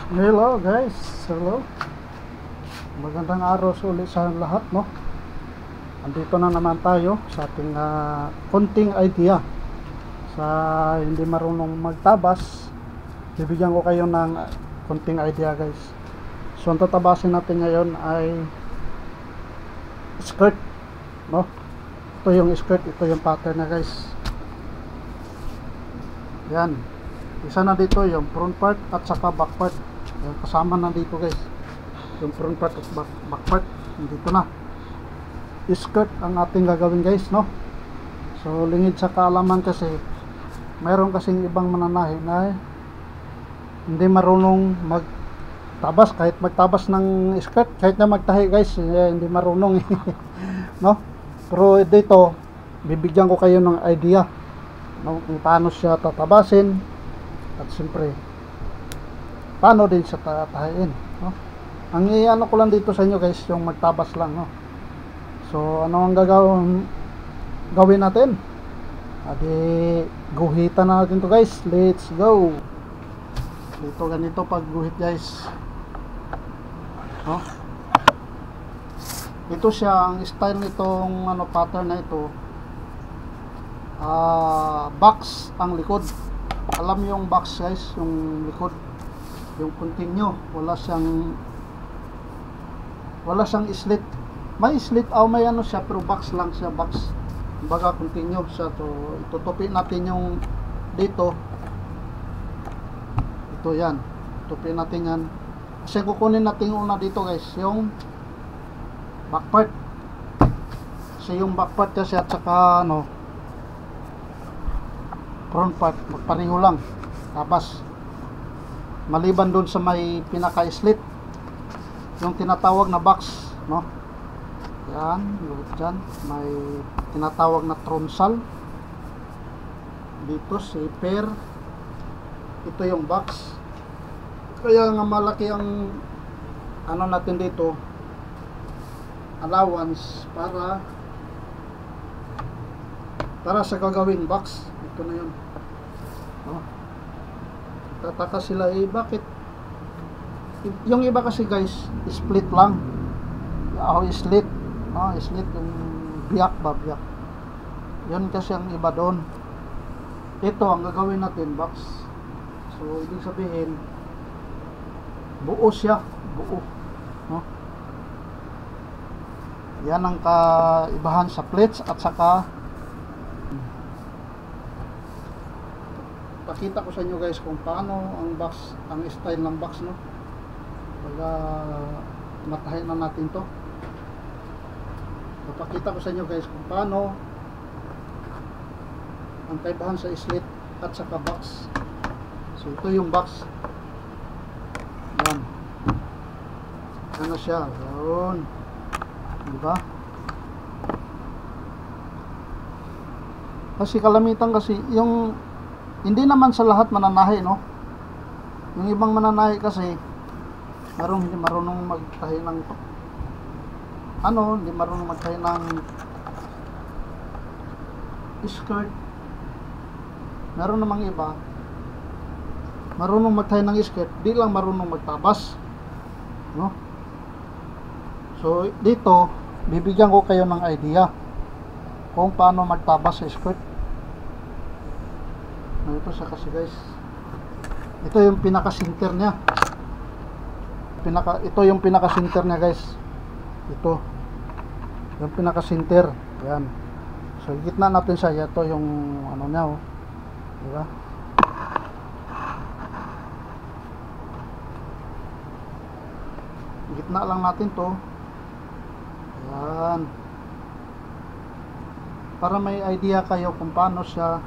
Hello guys, hello. Magandang araw sa ulit sa lahat, no? Andito na naman tayo sa ating konting idea sa hindi marunong magtabas. Bibigyan ko kayo ng konting idea, guys. So ang tatabasin natin ngayon ay skirt, no? Ito yung skirt, ito yung pattern na, guys. Yan. Isa na dito yung front part at saka back part. Yung kasama na dito, guys, yung front part at back part. Dito na skirt ang ating gagawin, guys, no? So lingid sa kaalaman kasi mayroon kasing ibang mananahi na hindi marunong magtabas. Kahit magtabas ng skirt, kahit na magtahi, guys, hindi marunong no? Pero dito bibigyan ko kayo ng idea, no, kung paano siya tatabasin at siyempre paano din siya tatahiin, no? Ang iano ko lang dito sa inyo, guys, yung magtabas lang, no? So ano ang gawin natin? Adi guhitan na natin to, guys. Let's go. Dito ganito pag guhit, guys, no? Ito siya ang style nitong pattern na ito. Box ang likod. Alam yung box, guys, yung likod, yung continue, wala siyang slit. May slit may ano siya, pero box lang siya, box. Baga continue siya. So itutupin natin yung dito. Ito yan. Tutupin natin yan. Kasi kukunin natin una dito, guys, yung back part. Kasi yung back part kasi at saka front part magpareho lang, tapos maliban doon sa may pinaka-slit, yung tinatawag na box, no? Yan, dyan may tinatawag na tronsal, dito shaper, ito yung box. Kaya nga malaki ang natin dito, allowance para sa gagawing box. Ito na yun, no? Tataka sila, bakit yung iba kasi, guys, split lang. Slit, no? Slit yung biyak yun kasi ang iba doon. Ito ang gagawin natin, box. So ibig sabihin buo siya, buo, no? Yan ang kaibahan sa plates at saka pakita ko sa inyo, guys, kung paano ang box, ang style ng box, no? Pag matahin na natin to, papakita ko sa inyo, guys, kung paano ang kaibahan sa slit at saka box. So ito yung box. Yan. Ano siya? Yun. Diba? Kasi kalamitan kasi yung hindi naman sa lahat mananahi, no? Yung ibang mananahi kasi marunong hindi marunong magtahi ng hindi marunong magtahi ng skirt. Meron namang iba marunong magtahi ng skirt, di lang marunong magtabas, no? So dito bibigyan ko kayo ng idea kung paano magtabas sa skirt. Ito siya kasi, guys, ito yung pinaka-center niya, ito yung pinaka-center niya, guys. Ito yung pinaka-center, yan. So gitna natin siya, ito yung niya, oh, diba? Gitna lang natin to, yan, para may idea kayo kung paano siya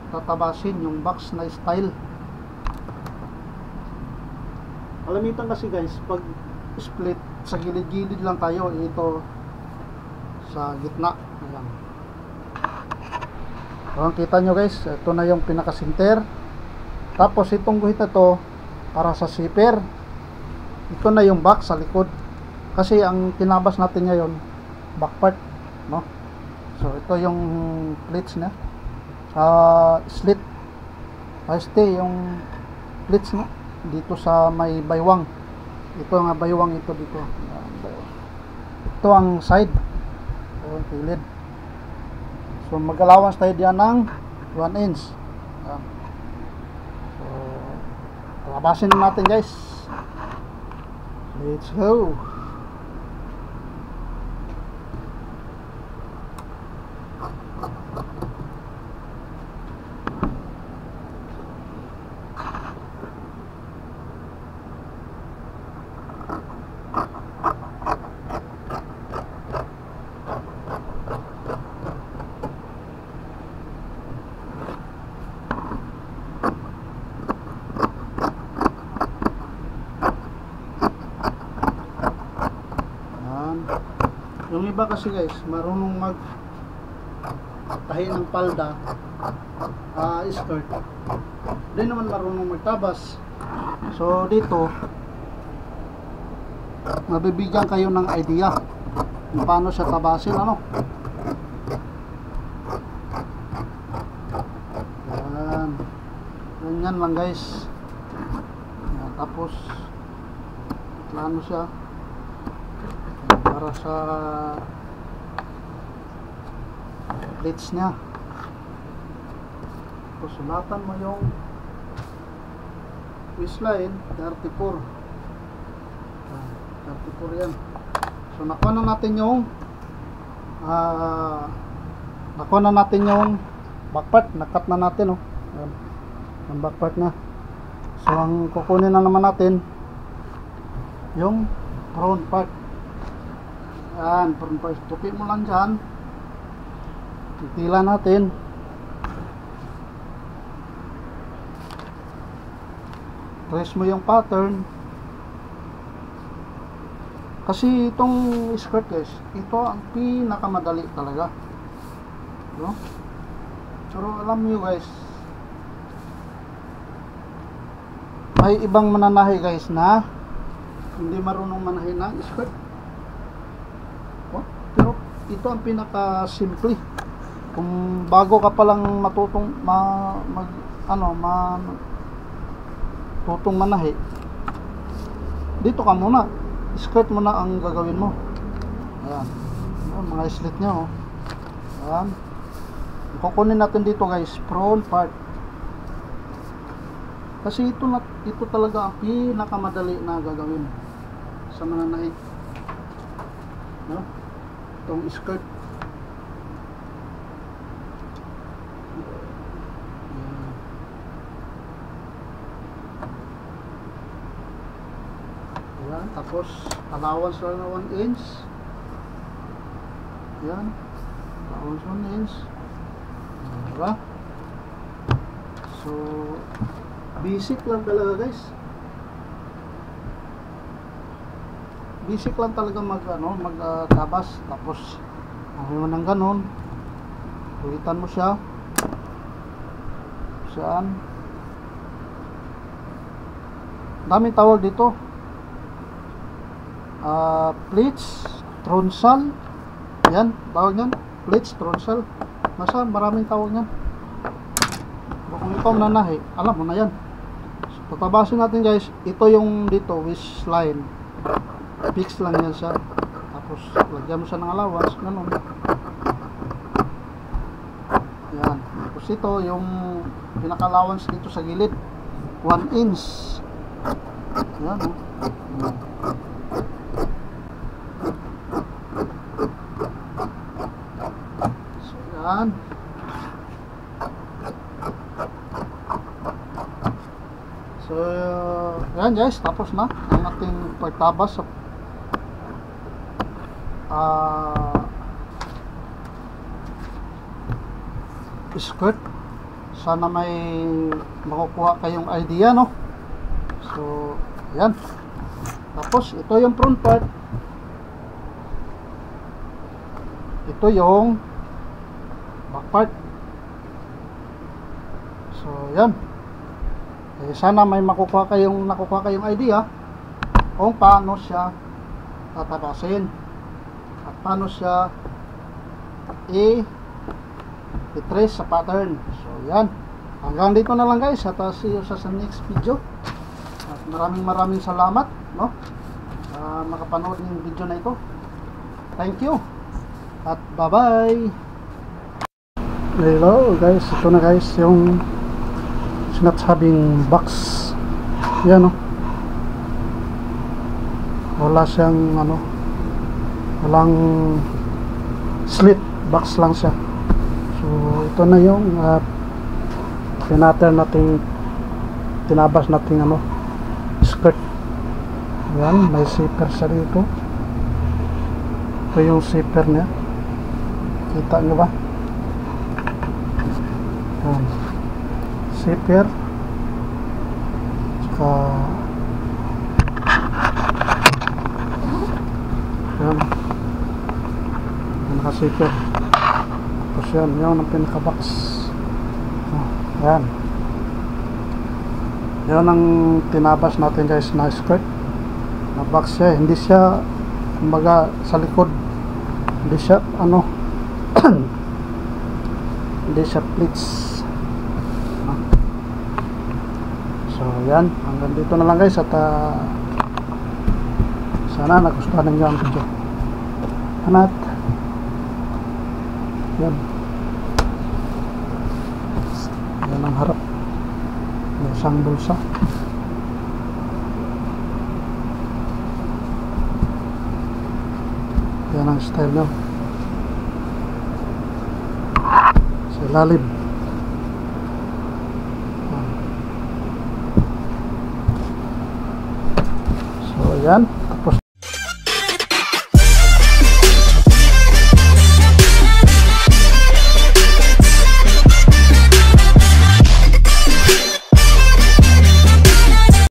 tatabasin yung box na style. Alamitan kasi, guys, pag split sa gilid-gilid lang tayo, ito sa gitna. Ayan. So, kita nyo, guys, ito na yung pinaka-center. Tapos itong guhit na to para sa zipper. Ito na yung box sa likod. Kasi ang tinabas natin ngayon back part, no? So ito yung plates na slit. Yung plates na dito sa may baywang. Ito nga baywang ito dito. Yan, baywang. Ito ang side. Ito ang kilid. So mag-allowance tayo diyan ng 1 inch. Yan. So labasin na natin guys. Let's go. Yung iba kasi guys, marunong mag tahi ng palda, skirt. Hindi naman marunong magtabas. So dito, mabibigyan kayo ng idea kung paano siya tabasin, ano. Yan. Ganyan lang guys. Yan, tapos plano siya para sa plates niya. So sulatan mo yung waistline 34. 34 yan. So nakuha na natin yung back part. Nakat na natin, oh. Ayan, ang back part na. So ang kukunin na naman natin yung front part. Yan, front part. Tupi mo lang dyan. Titila natin. Trace mo yung pattern. Kasi itong skirt guys, ito ang pinakamadali talaga, no? Pero alam nyo guys, may ibang mananahi guys na hindi marunong manahin ng skirt. Pero ito ang pinaka simple. Kung bago ka pa lang matutong tutong manahi, dito ka muna, skirt mo na ang gagawin mo. Ayan, ayan mga slit nya, oh. Ayan, kukunin natin dito guys, front part. Kasi ito talaga ang pinakamadali na gagawin sa mananahi, no? Itong skirt. Ayan, tapos allowance lang na 1 inch. Ayan, allowance 1 inch. Diba? So basic lang talaga guys. Basic lang talaga magtabas. Tapos gawin mo ng ganon, ulitan mo siya. Saan? Daming tawag dito. Pleats, tronsal. Yan, tawag yan. Pleats, tronsal. Maraming tawag yan. Kung ikaw nanahi, alam mo na yan. So, tatabasin natin guys. Ito yung dito, waistline. Fix lang yan siya. Tapos, lagyan mo siya ng allowance. Ganun. Yan. Tapos ito, yung pinaka-allowance dito sa gilid. 1 inch. Yan, oh. Yan. So, yan guys, tapos na ang ating pagtabas sa skirt. Sana may makukuha kayong idea, no? So, yan. Tapos, ito yung front part. Ito yung back part. So yan, sana may nakukuha kayong idea kung paano siya tatabasin at paano siya i-trace sa pattern. So yan, hanggang dito na lang guys, at see you sa next video. At maraming salamat, no? Makapanood ng video na ito. Thank you. At bye-bye. Hello guys, ito na guys yung sinasabing box. Yan, no? Wala siyang ano, walang slit, box lang siya. So ito na yung tinabas nating ano, skirt. Yan, may zipper siya dito. Ito yung zipper niya, kita nyo ba? Yan, zipper. Tsaka yan, naka-zipper. Tapos yan ang pinaka-box. Yan, yan ang tinabas natin guys na skirt na box siya. Hindi siya kumbaga sa likod, hindi siya ano hindi siya pleats. So yan, hanggang dito na lang guys. At sana nagustuhan ninyo ang video. Anat yan, yan ang harap, may isang bulsa. Yan ang style nyo sa ilalim. So yan.